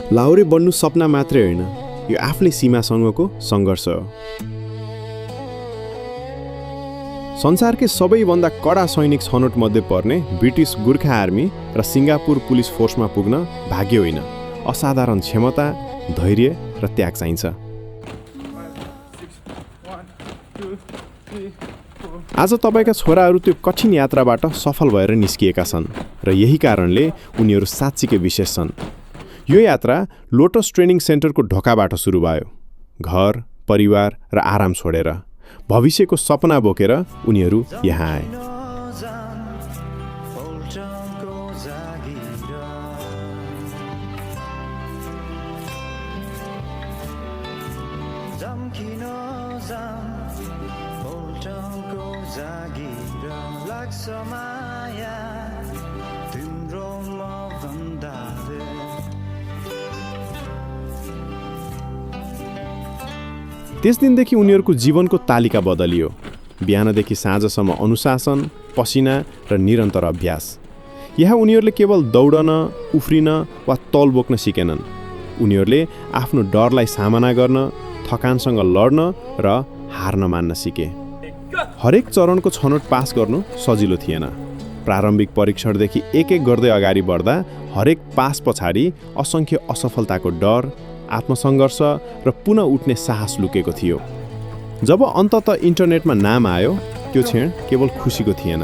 लाहुरे बन्नु सपना मात्रै होइन, यो आफ्नै सीमासँगको सङ्घर्ष हो। संसारकै सबैभन्दा कडा सैनिक छनौट मध्ये पर्ने ब्रिटिस गोर्खा आर्मी र सिङ्गापुर पुलिस फोर्समा पुग्न भाग्य होइन, असाधारण क्षमता, धैर्य र त्याग चाहिन्छ। आज तपाईँका छोराहरू त्यो कठिन यात्राबाट सफल भएर निस्किएका छन् र यही कारणले उनीहरू साँच्चीकै विशेष छन्। यो यात्रा लोटस ट्रेनिङ सेन्टरको ढोकाबाट सुरु भयो, घर, परिवार र आराम छोडेर भविष्यको सपना बोकेर उनीहरू यहाँ आए। त्यस दिनदेखि उनीहरूको जीवनको तालिका बदलियो। बिहानदेखि साँझसम्म अनुशासन, पसिना र निरन्तर अभ्यास। यहाँ उनीहरूले केवल दौडन, उफ्रिन वा तौल बोक्न सिकेनन्। उनीहरूले आफ्नो डरलाई सामना गर्न, थकानसँग लड्न र हार्न मान्न सिके। हरेक चरणको छनौट पास गर्नु सजिलो थिएन। प्रारम्भिक परीक्षणदेखि एक गर्दै अगाडि बढ्दा हरेक पास पछाडि असङ्ख्य असफलताको डर, आत्मसङ्घर्ष र पुनः उठ्ने साहस लुकेको थियो। जब अन्ततः इन्टरनेटमा नाम आयो, त्यो क्षण केवल खुसीको थिएन।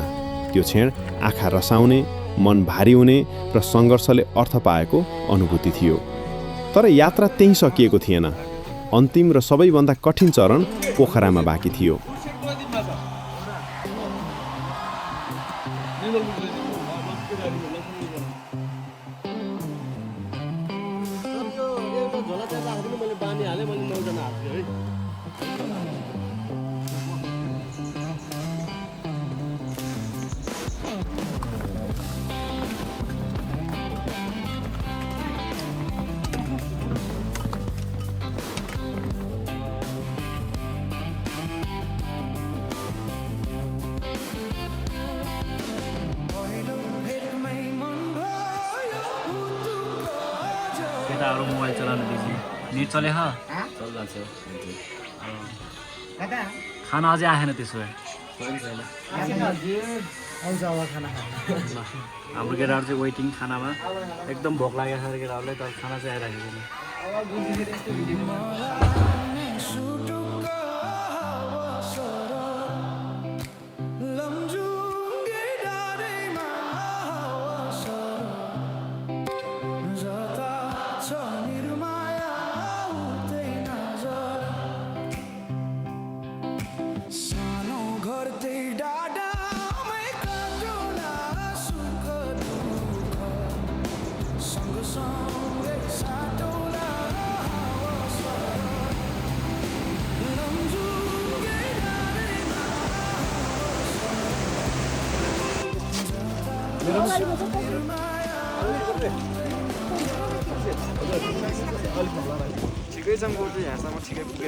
त्यो क्षण आँखा रसाउने, मन भारी हुने र सङ्घर्षले अर्थ पाएको अनुभूति थियो। तर यात्रा त्यहीँ सकिएको थिएन। अन्तिम र सबैभन्दा कठिन चरण पोखरामा बाँकी थियो। केटाहरू मोबाइल चलाउन बेसी नेट चले खाना अझै आएन। त्यसो भए हाम्रो केटाहरू चाहिँ वेटिङ खानामा एकदम भोक लागेको छ केटाहरूलाई, तर खाना चाहिँ आइराखेको छैन।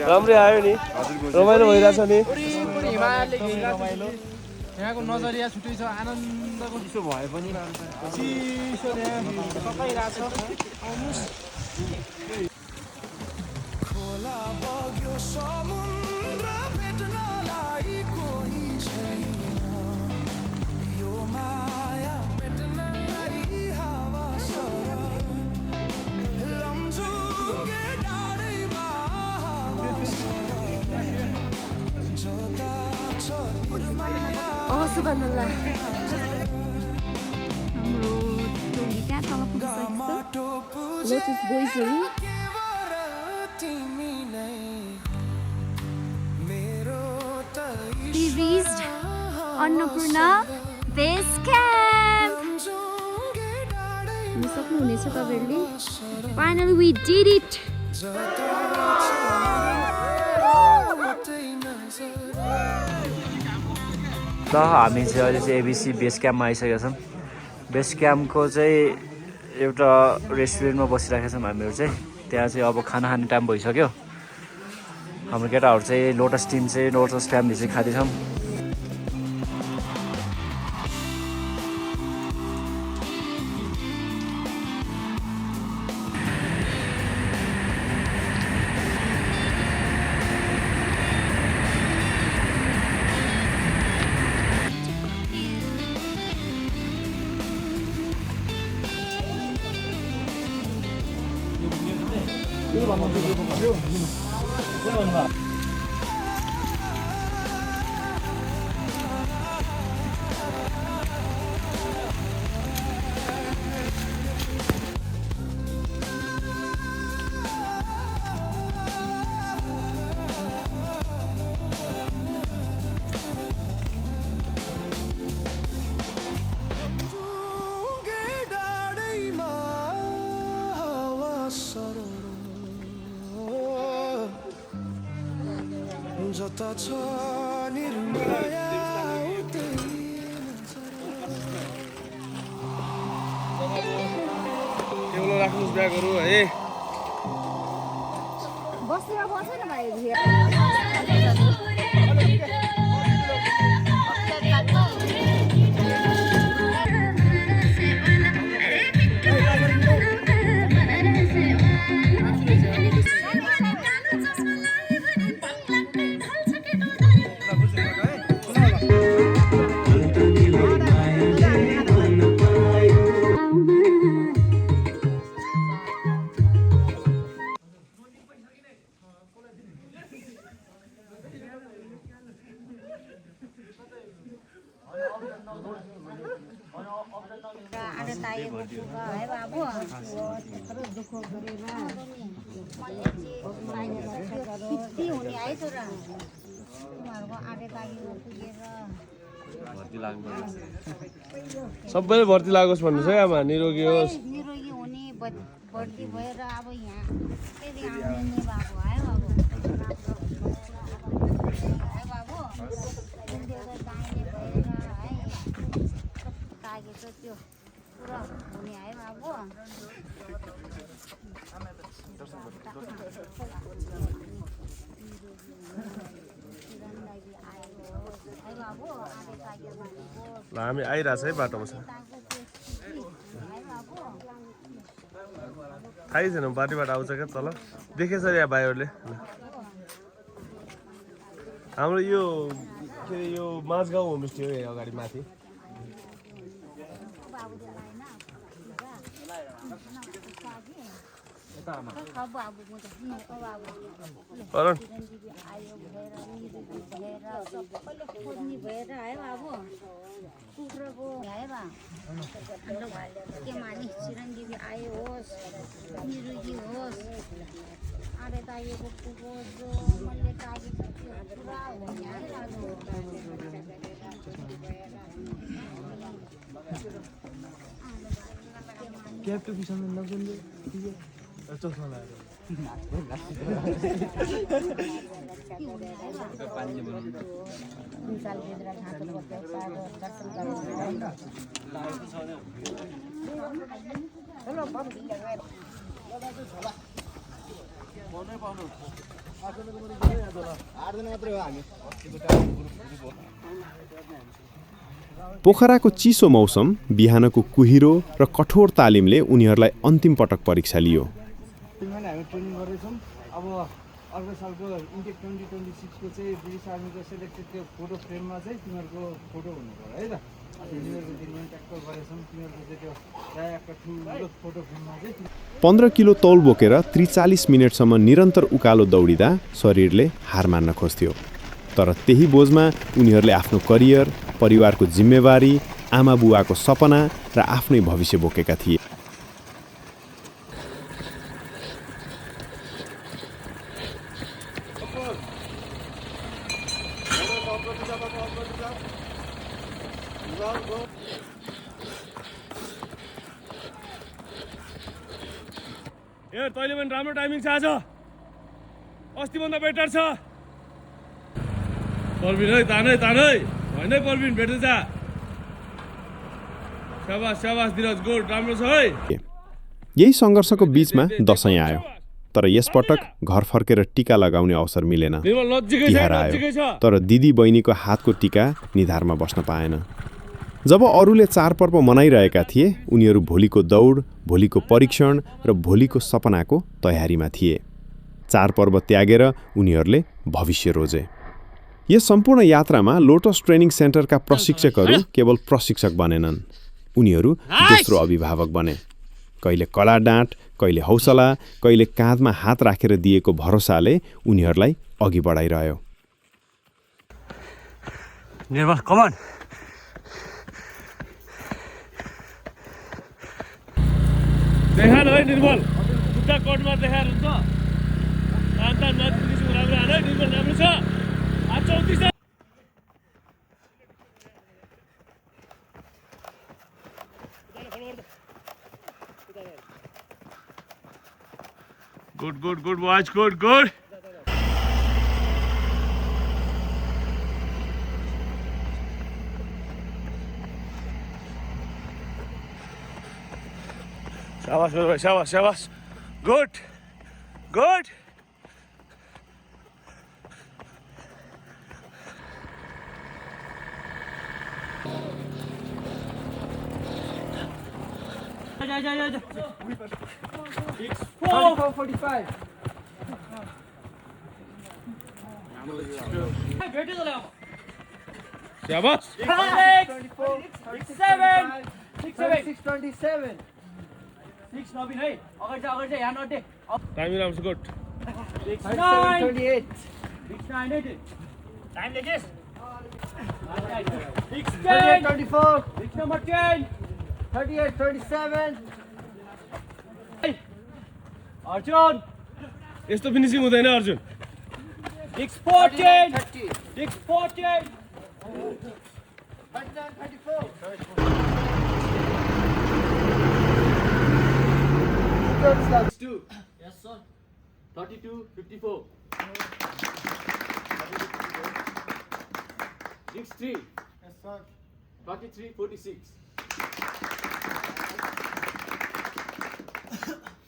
राम्रै आयो नि, रमाइलो भइरहेछ नि। यहाँको नजरिया छुट्टै छ, आनन्दको चिसो भए पनि चिसो सकाइरहेछ। Subhanallah. हाम्रो टोली कहाँ तल पुगिसकेको छ, lotus बोइजहरू। We reached Annapurna Base Camp. हेर्न सक्नुहुनेछ तपाईँहरूले। Finally we did it. त हामी चाहिँ अहिले चाहिँ एबिसी बेस क्याम्पमा आइसकेका छौँ। बेस क्याम्पको चाहिँ एउटा रेस्टुरेन्टमा बसिरहेका छौँ हामीहरू चाहिँ। त्यहाँ चाहिँ अब खाना खाने टाइम भइसक्यो। हाम्रो केटाहरू चाहिँ लोटस टिम चाहिँ लोटस फ्यामिली चाहिँ खाँदैछौँ। जता छ निर्माया टेबल राख्नुस् ब्यागहरू है बसेर बसेन भाइ सबैले भर्ती लागोस् भन्नुहोस् है आमा निरोगी होस् निरोगी हुने भर्ती भएर अब यहाँ फेरि आउने बाबु है बाबु है बाबु दाहिने भएर है लागेछ त्यो पुरा हुने है बाबु ल हामी आइरहेछ है बाटोमा छ थाहै छैन बाटोबाट आउँछ क्या तल देखेछ यहाँ भाइहरूले हाम्रो यो के अरे यो माझगाउँ होमस्टे हो यहाँ अगाडि माथि भएर है बाबु कुखुराको है बा के मानि चिरञ्जीवी आयो होस् निरोगी होस् आडे तागेको कुको जो मैले तागेको त्यो पुरा हुने क्याब टु किसान नगुन्ने चस्मा लगाएर पोखराको चिसो मौसम, बिहानको कुहिरो र कठोर तालिमले उनीहरूलाई अन्तिम पटक परीक्षा लियो। हामी ट्रेनिङ गर्दैछौँ। अब अर्को सालको इन्टेक 2026 को चाहिँ ब्रिटिस आर्मीको सेलेक्टेड त्यो फोटो फ्रेममा चाहिँ तिमीहरूको फोटो हुनु पर्यो है त। तिमीहरूको दिनमा ट्याक्कल गरेछौँ, तिमीहरूको चाहिँ त्यो ट्याक्क ठुलो फोटो फ्रेममा चाहिँ 15 किलो तौल बोकेर 43 मिनटसम्म निरन्तर उकालो दौडिँदा शरीरले हार मान्न खोज्थ्यो। तर त्यही बोझमा उनीहरूले आफ्नो करियर, परिवारको जिम्मेवारी, आमा बुवाको सपना र आफ्नै भविष्य बोकेका थिए। ए तैँले पनि राम्रो टाइमिङ छ आज, अस्तिभन्दा बेटर छ। परबिन है तानै होइन है परबिन, भेट्दै जा। शाबास शाबास धीरज, गुड, राम्रो छ है। यही सङ्घर्षको बीचमा दशैँ आयो, तर यसपटक घर फर्केर टीका लगाउने अवसर मिलेन। तिहार आयो, तर दिदी बहिनीको हातको टीका निधारमा बस्न पाएन। जब अरूले चाडपर्व मनाइरहेका थिए, उनीहरू भोलिको दौड, भोलिको परीक्षण र भोलिको सपनाको तयारीमा थिए। चाडपर्व त्यागेर उनीहरूले भविष्य रोजे। यस सम्पूर्ण यात्रामा लोटस ट्रेनिङ सेन्टरका प्रशिक्षकहरू केवल प्रशिक्षक बनेनन्, उनीहरू दोस्रो अभिभावक बने। कहिले कला डाँट, कहिले हौसला, कहिले काँधमा हात राखेर दिएको भरोसाले उनीहरूलाई अघि बढाइरह्यो। निर्मल कमन देखा न है निर्मल खुट्टा कटमा देखाएर हुन्छ तान नजिक राम्रो हाल है निर्मल राम्रो छ आज 34 Good watch, good. Shabash. Good. जा 45. Shabash. 24, 37, 36, 27. 6 नबिन है अगाडि जा यहाँ नटे Timing राम्रो छ good. 37, 28. 6 टाइम लेखेस 38, 24. 6 नम्बर 10 38, 37. अर्जुन यस्तो फिनिसिङ हुँदैन Arjun 6 14 30. 6 14 39, 34. Yes sir 32 54 63 Yes, sir. 33 46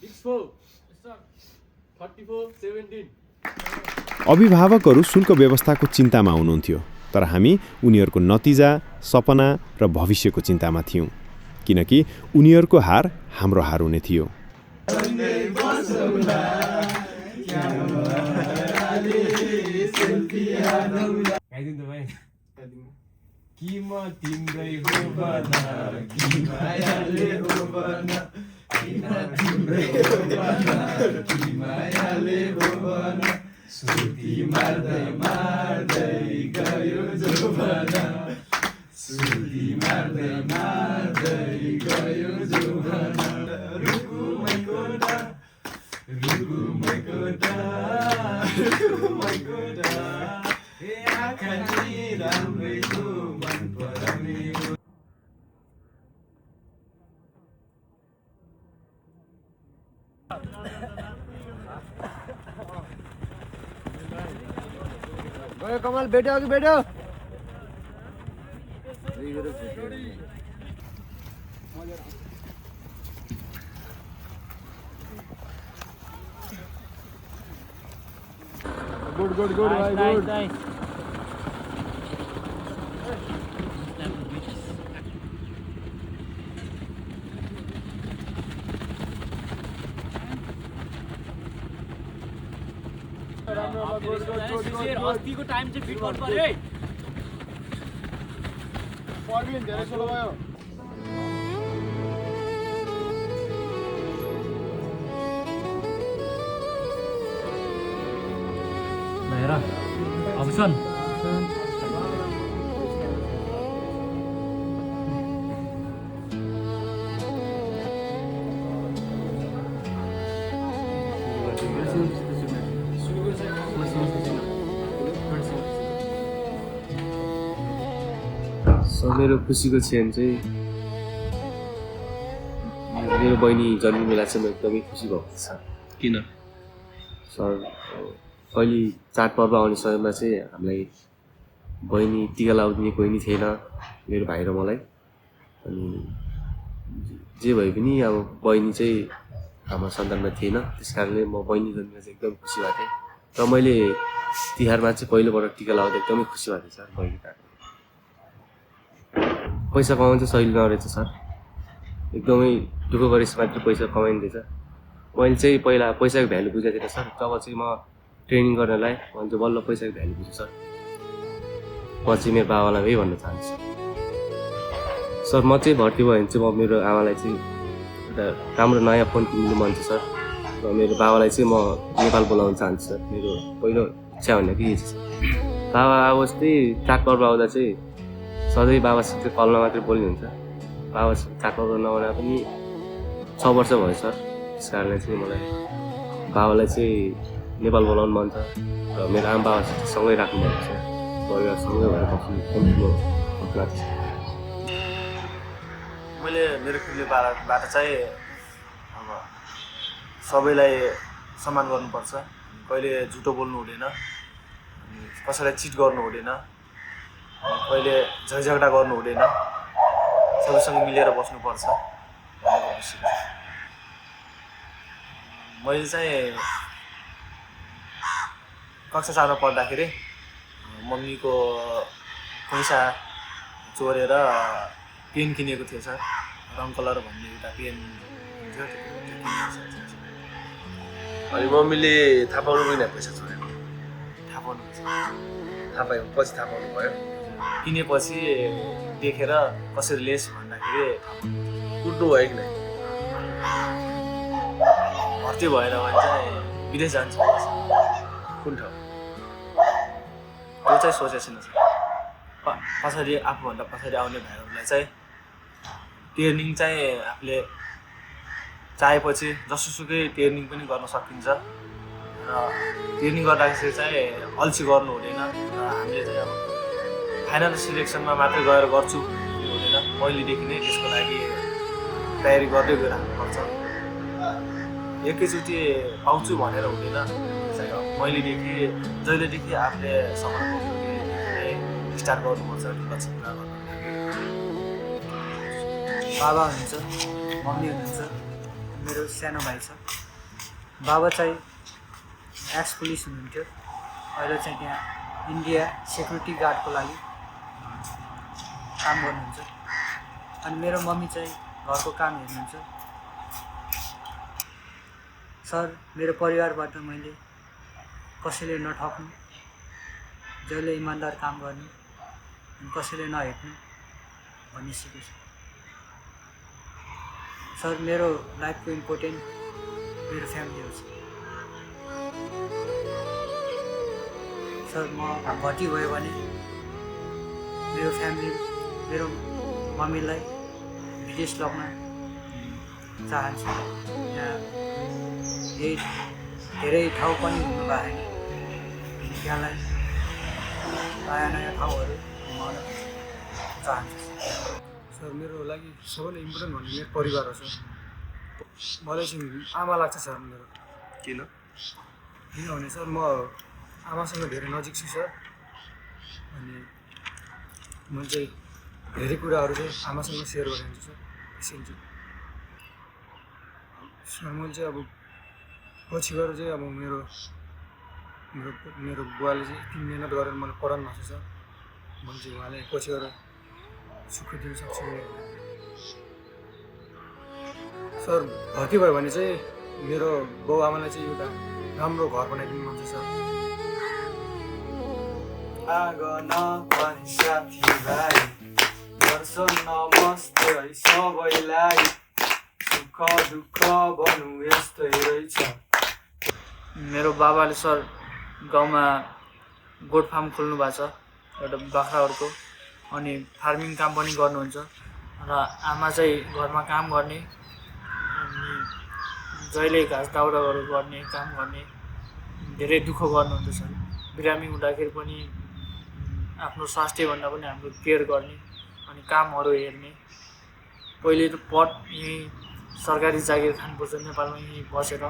64 Yes sir 34 17 अभिभावकहरू शुल्क व्यवस्थाको चिन्तामा हुनुहुन्थ्यो, तर हामी उनीहरूको नतिजा, सपना र भविष्यको चिन्तामा थियौँ, किनकि उनीहरूको हार हाम्रो हार हुने थियो। गयो कमल बेटो अघि बेटो गुड भाइ गुड अस्तिको टाइम चाहिँ फिट गर्नु पर्यो है पर्विन धेरै सोलो भयो हेर अब सुन मेरो खुसीको क्षण चाहिँ मेरो बहिनी जन्मिने बेला चाहिँ म एकदमै खुसी भएको छ। किन सर कहिले चाडपर्व आउने समयमा चाहिँ हामीलाई बहिनी टिका लगाउदिने कोही नि थिएन, मेरो भाइ र मलाई। अनि जे भए पनि अब बहिनी चाहिँ हाम्रो सन्तानमा थिएन, त्यस कारणले म बहिनी जन्मिँदा चाहिँ एकदम खुसी भएको थिएँ। र मैले तिहारमा चाहिँ पहिलोपटक टिका लगाउँदा एकदमै खुसी भएको थिएँ सर। बहिनी पैसा कमाउनु चाहिँ सहिलो नरहेछ सर, एकदमै दुःख गरेपछि मात्र पैसा कमाइँदैछ। मैले चाहिँ पहिला पैसाको भ्यालु बुझेको थिएन सर, जब चाहिँ म ट्रेनिङ गर्नलाई मैले चाहिँ बल्ल पैसाको भ्यालु बुझेँ सर। म चाहिँ मेरो बाबालाई यही भन्न चाहन्छु सर, म चाहिँ भर्ती भयो भने चाहिँ म मेरो आमालाई चाहिँ एउटा राम्रो नयाँ फोन किन्नु मन छ सर। र मेरो बाबालाई चाहिँ म नेपाल बोलाउन चाहन्छु सर। मेरो पहिलो इच्छा भनेको यही छ सर। बाबा अब जस्तै चाडपर्व आउँदा चाहिँ सधैँ बाबासित कलमा मात्रै बोल्ने हुन्छ। बाबासित चाडपर्व नहुँदा पनि 6 वर्ष भयो सर। त्यस कारणले चाहिँ मलाई बाबालाई चाहिँ नेपाल बोलाउनु मन छ र मेरो आमा बाबासित सँगै राख्नु मन छ। परिवार सँगै भएर बस्नु मन छ। मैले मेरो फ्यामिलीबाट चाहिँ अब सबैलाई सम्मान गर्नुपर्छ, कहिले झुटो बोल्नु हुँदैन, कसैलाई चिट गर्नु हुँदैन, कहिले झैझगडा गर्नु हुँदैन, सबैसँग मिलेर बस्नुपर्छ भनेर सिकेँ। मैले चाहिँ कक्षा 4 मा पढ्दाखेरि मम्मीको पैसा चोरेर पेन किनेको थिएँ सर। रङ कलर भन्ने एउटा पेन थियो, अनि मम्मीले थाहा पाउनु पनि पैसा छोडेको? थाहा पाउनु थाहा पायो, पछि थाहा पाउनु भयो? किनेपछि देखेर कसरी लेस भन्दाखेरि कुट्नु भयो कि नै? भर्ती भएर भने चाहिँ विदेश जान्छ। कुन ठाउँ? त्यो चाहिँ सोचेको छैन सर। पछाडि आफूभन्दा पछाडि आउने भाइहरूलाई चाहिँ ट्रेनिङ चाहिँ आफूले चाहेपछि जसोसुकै ट्रेनिङ पनि गर्न सकिन्छ र ट्रेनिङ गर्दाखेरि चाहिँ अल्छी गर्नु हुँदैन र हामीले चाहिँ अब फाइनल सिलेक्सनमा मात्रै गएर गर्छु हुँदैन, पहिलेदेखि नै त्यसको लागि तयारी गर्दै गइराख्नुपर्छ। एकैचोटि पाउँछु भनेर हुँदैन, चाहिँ पहिलेदेखि जहिलेदेखि आफूले सफल स्टार्ट गर्नुपर्छ लक्ष्य पुरा गर्नु। बाबा हुनुहुन्छ, मम्मी हुनुहुन्छ, मेरो सानो भाइ छ। बाबा चाहिँ एक्स पुलिस हुनुहुन्थ्यो, अहिले चाहिँ त्यहाँ इन्डिया सेक्युरिटी गार्डको लागि काम गर्नुहुन्छ। अनि मेरो मम्मी चाहिँ घरको काम हेर्नुहुन्छ। सर, मेरो परिवारबाट मैले कसैले नठक्नु, जसले इमान्दार काम गर्ने अनि कसैले नहेट्नु भन्ने सिकेको छु। सर, मेरो लाइफको इम्पोर्टेन्ट मेरो फ्यामिली हो। सर, म भर्ती भयो भने मेरो फ्यामिली, मेरो मम्मीलाई विदेश लग्न चाहन्छु। यहाँ धेरै ठाउँ पनि घुम्नु भएको छैन, त्यहाँलाई नयाँ नयाँ ठाउँहरू घुमाउन चाहन्छु। सर, मेरो लागि सबैले इम्पोर्टेन्ट भन्ने मेरो परिवार हो सर। मलाई चाहिँ आमा लाग्छ सर मेरो। किनभने सर म आमासँग धेरै नजिक छु सर। अनि म चाहिँ धेरै कुराहरू चाहिँ आमासँग सेयर गरिदिन्छु सर। त्यसैले चाहिँ सर मैले चाहिँ अब पछि गएर चाहिँ अब मेरो बुवाले चाहिँ यति मिहिनेत गरेर मलाई पढाउनु भएको छ सर। मैले चाहिँ उहाँले पछि गएर सुख दिन सक्छु। सर, भर्ती भयो भने चाहिँ मेरो बाउ आमालाई चाहिँ एउटा राम्रो घर बनाइदिनु मन छ सर। आगन पनि साथीभाइ गर्छ नमस्ते है सबैलाई, सुख दुःख भन्नु यस्तै रहेछ। मेरो बाबाले सर गाउँमा गोठ फार्म खोल्नु भएको छ, एउटा बाख्राहरूको, अनि फार्मिङ काम पनि गर्नुहुन्छ। र आमा चाहिँ घरमा काम गर्ने, अनि जहिले घाँस दाउराहरू गर्ने, काम गर्ने, धेरै दुःख गर्नुहुन्छ सर। बिरामी हुँदाखेरि पनि आफ्नो स्वास्थ्यभन्दा पनि हाम्रो केयर गर्ने अनि कामहरू हेर्ने। पहिले त यहीँ सरकारी जागिर खानुपर्छ नेपालमा, यहीँ बसेर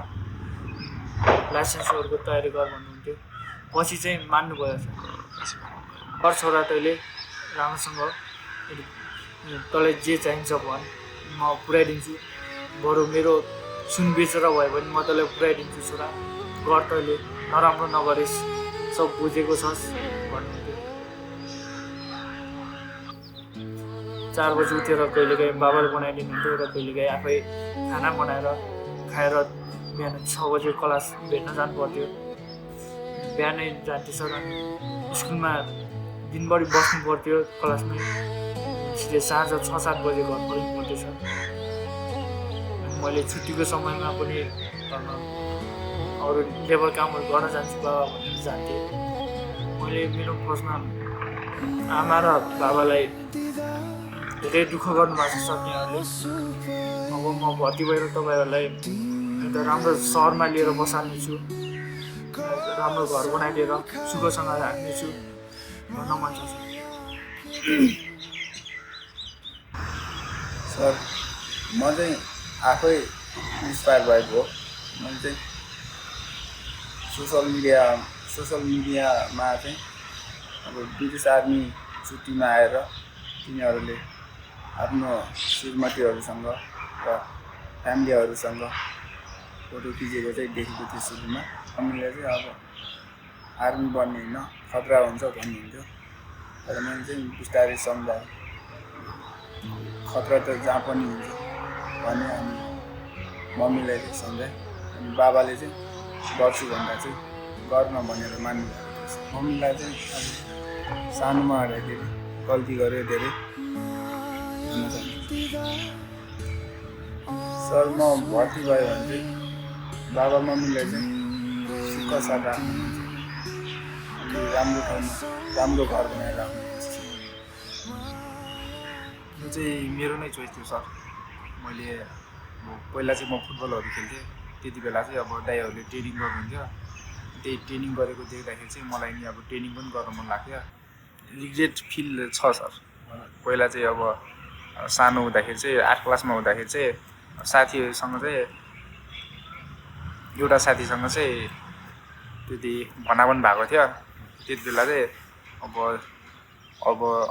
लाइसेन्सहरूको तयारी गर भन्नुहुन्थ्यो। पछि चाहिँ मान्नुभयो सर। घर छोरा तैँले राम्रोसँग तँलाई जे चाहिन्छ भन्, म पुऱ्याइदिन्छु। बरु मेरो सुन बेचेर भयो भने म तँलाई पुऱ्याइदिन्छु छोरा, घर तैँले नराम्रो नगरेस्, सब बुझेको छस् भन्नुहुन्थ्यो। 4 बजी उठेर कहिलेकाहीँ बाबाले बनाइदिनुहुन्थ्यो र कहिलेकाहीँ आफै खाना बनाएर खाएर बिहान 6 बजे क्लास भेट्न जानु पर्थ्यो। बिहानै जान्थ्यो सर। अनि स्कुलमा दिनभरि बस्नु पर्थ्यो क्लासमै। साँझ 6-7 बजे घर फर्किनु पर्थ्यो सर। मैले छुट्टीको समयमा पनि घरमा अरू लेबर कामहरू गर्न जान्छु बाबा भनेर जान्थेँ। मैले मेरो फर्स्टमा आमा र बाबालाई धेरै दुःख गर्नुभएको छ सबैहरूले। अब म भर्ती भएर तपाईँहरूलाई एउटा राम्रो सहरमा लिएर बसाल्नेछु, राम्रो घर बनाइदिएर सुखसँग राख्नेछु भन्न मन छ सर। म चाहिँ आफै इन्सपायर भएको हो। मैले चाहिँ सोसल मिडियामा चाहिँ अब ब्रिटिस आर्मी छुट्टीमा आएर तिनीहरूले आफ्नो श्रीमतीहरूसँग र फ्यामिलीहरूसँग फोटो खिचेको चाहिँ देखेको थिएँ सुरुमा। मम्मीले चाहिँ अब आर्मी बन्ने होइन खतरा हुन्छ भन्नुहुन्थ्यो, तर मैले चाहिँ बिस्तारै सम्झाएँ खतरा त जहाँ पनि हुन्छ भने। अनि मम्मीलाई चाहिँ सम्झाएँ, अनि बाबाले चाहिँ गर्छु भन्दा चाहिँ गर्न भनेर मान्नुभएको थियो। मम्मीलाई चाहिँ अब सानोमा हुँदाखेरि गल्ती गऱ्यो धेरै भन्न चाहन्छु। सर म भर्ती भयो भने चाहिँ बाबा मम्मीलाई चाहिँ सुख साथ राख्नुहुन्छ, अनि राम्रो ठाउँमा राम्रो घर बनाएर राख्नुहुन्छ। यो चाहिँ मेरो नै चोइस थियो सर। मैले पहिला चाहिँ म फुटबलहरू खेल्थेँ, त्यति बेला चाहिँ अब दाइहरूले ट्रेनिङ गर्नुहुन्थ्यो, त्यही ट्रेनिङ गरेको देख्दाखेरि चाहिँ मलाई नि अब ट्रेनिङ पनि गर्न मन लाग्थ्यो। रिग्रेट फिल छ सर। पहिला चाहिँ अब सानो हुँदाखेरि चाहिँ 8 क्लासमा हुँदाखेरि चाहिँ साथीसँग चाहिँ एउटा साथीसँग चाहिँ त्यति भनाभन भएको थियो। त्यति बेला चाहिँ अब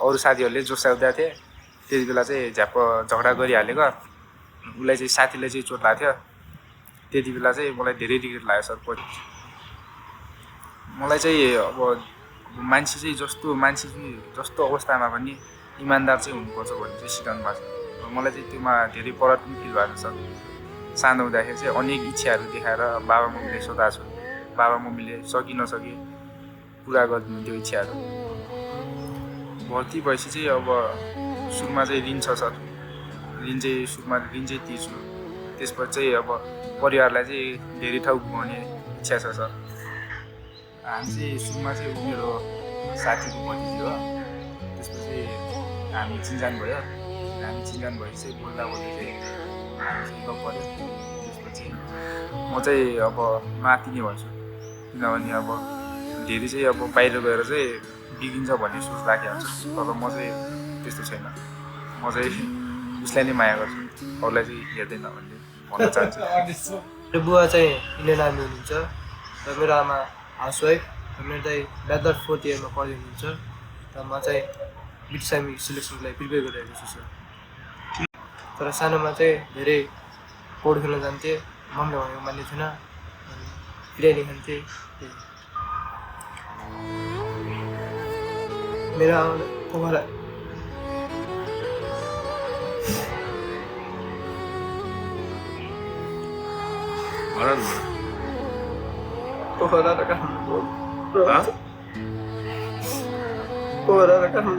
अरू साथीहरूले जोसाउँदै थिए, त्यति बेला चाहिँ झ्याप्प झगडा गरिहालेको, उसलाई चाहिँ साथीलाई चाहिँ चोट लाग्थ्यो। त्यति बेला चाहिँ मलाई धेरै रिग्रेट लाग्यो सर। मलाई चाहिँ अब मान्छे चाहिँ जस्तो अवस्थामा पनि इमान्दार चाहिँ हुनुपर्छ भन्ने चाहिँ सिकाउनु भएको छ। मलाई चाहिँ त्योमा धेरै प्राउड पनि फिल भएको छ। सानो हुँदाखेरि चाहिँ अनेक इच्छाहरू देखाएर बाबा मम्मीले सोधाएको छु, बाबा मम्मीले सकि नसके पुरा गरिदिनुहुन्थ्यो इच्छाहरू। भर्ती भएपछि चाहिँ अब सुरुमा चाहिँ ऋण छ सर, सुरुमा ऋण चाहिँ तिर्छु। त्यसपछि चाहिँ अब परिवारलाई चाहिँ धेरै ठाउँ घुमाउने इच्छा छ सर। हामी चाहिँ सुरुमा चाहिँ मेरो साथीको भतिजी हो, त्यसपछि हामी चिन्जान भयो। हामी चिन्जान भएपछि चाहिँ बोल्दा चाहिँ हामी लग पऱ्यो। त्यसपछि म चाहिँ अब माथि नै भन्छु, किनभने अब धेरै चाहिँ अब बाहिर गएर चाहिँ बिग्रिन्छ भन्ने सोच राखेको हुन्छ, तर म चाहिँ त्यस्तो छैन। म चाहिँ उसलाई नै माया गर्छु, अरूलाई चाहिँ हेर्दैन भन्ने भन्न चाहन्छु। मेरो बुवा चाहिँ इन्डियन आर्मी हुनुहुन्छ र मेरो आमा हाउसवाइफ, र मेरो दाइ ब्याचलर 4th इयरमा पढ्दै हुनुहुन्छ। र म चाहिँ ब्रिटिस आर्मी सिलेक्सनको लागि प्रिपेयर गरिरहेको छु सर। तर सानोमा चाहिँ धेरै पौडी खेल्न जान्थेँ, मम्मीले भनेको मान्ने थिएन, अनि बिरयानी खान्थेँ। मेरो आमालाई पोखरा र काठमाडौँ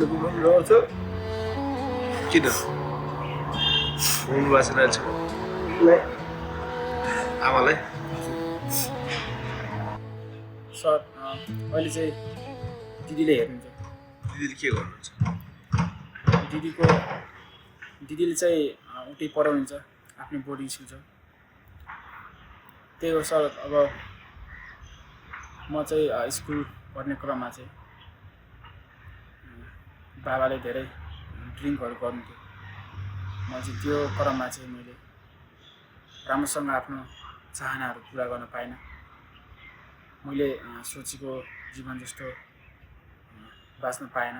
घुमाउनु छ। किन घुम्नु भएको रहेछ आमालाई? सर अहिले चाहिँ दिदीले हेर्नुहुन्छ। दिदीले के गर्नुहुन्छ? दिदीले चाहिँ उतै पढाउनुहुन्छ, आफ्नो बोर्डिङ स्कुल छ। त्यही हो सर। अब म चाहिँ स्कुल पढ्ने क्रममा चाहिँ बाबाले धेरै ड्रिङ्कहरू गर्नुहुन्थ्यो। म चाहिँ त्यो क्रममा चाहिँ मैले राम्रोसँग आफ्नो चाहनाहरू पुरा गर्न पाइनँ। मैले सोचेको जीवन जस्तो बाँच्न पाएन।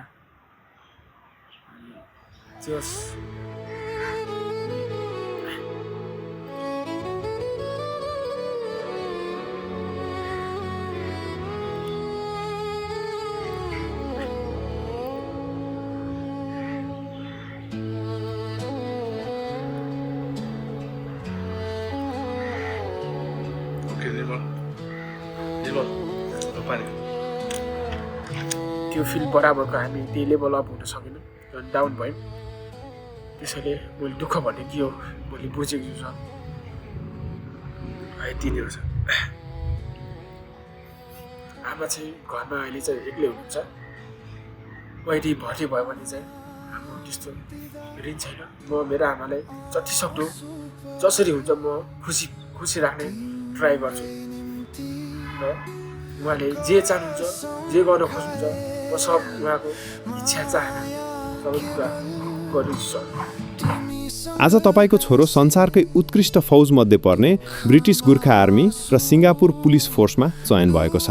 अनि त्यो त्यो फिल्ड बराबरको हामी त्यही लेभल अप हुन सकेनौँ र डाउन भयौँ। त्यसैले भोलि दुःख भन्ने के हो भोलि बुझेको छु सर। भाइ तिनीहरू छ। आमा चाहिँ घरमा अहिले चाहिँ एक्लै हुनुहुन्छ। पहिले भर्ती भयो भने चाहिँ हाम्रो त्यस्तो ऋण छैन। म मेरो आमालाई जति सक्दो जसरी हुन्छ म खुसी राख्ने ट्राई गर्छु र उहाँले जे चाहनुहुन्छ जे गर्न खोज्नुहुन्छ म सब उहाँको इच्छा चाहना सबै कुरा गर्छु। आज तपाईँको छोरो संसारकै उत्कृष्ट फौजमध्ये पर्ने ब्रिटिस गोर्खा आर्मी र सिङ्गापुर पुलिस फोर्समा चयन भएको छ।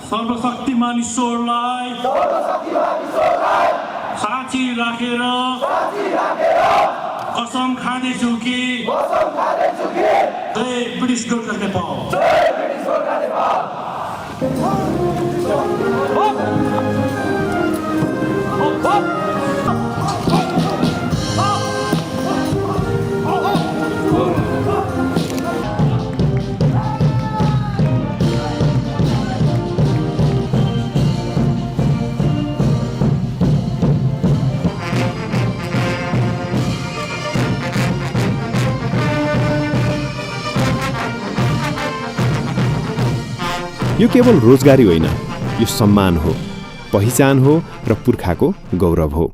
सर्वशक्तिमान ईश्वरलाई साक्षी राखेर कसम खाँदैछु कि जय ब्रिटिस गोर्खा नेपाल। यो केवल रोजगारी होइन, यो सम्मान हो, पहिचान हो र पुर्खाको गौरव हो।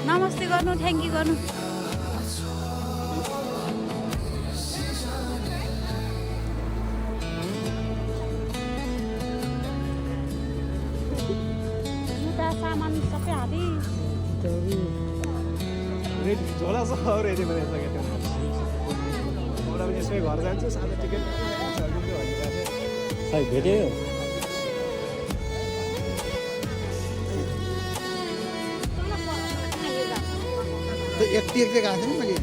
नमस्ते गर्नु, थ्याङ्क यू गर्नु। सामान सबै हाली झोला छ रेडी बनाइसकेको एउटा पनि यसमै घर जान्छु सानो टिकट खै भेट्यो एक गएको थिएँ नि मैले।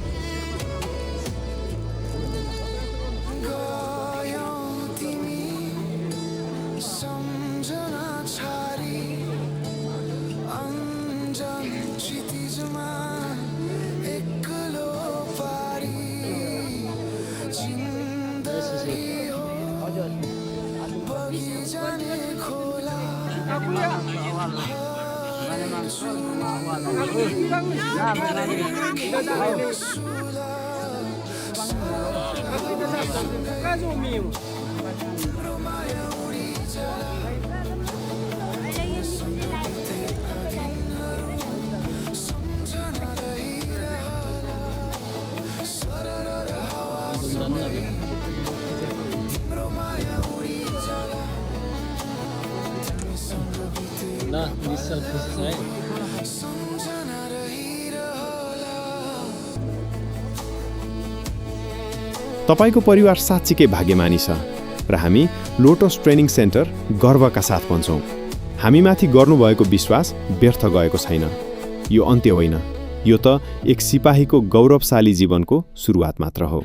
तपाईको परिवार साँच्चीकै भाग्यमानी छ र हामी लोटस ट्रेनिङ सेन्टर गर्वका साथ भन्छौँ। हामीमाथि गर्नुभएको विश्वास व्यर्थ गएको छैन। यो अन्त्य होइन, यो त एक सिपाहीको गौरवशाली जीवनको सुरुवात मात्र हो।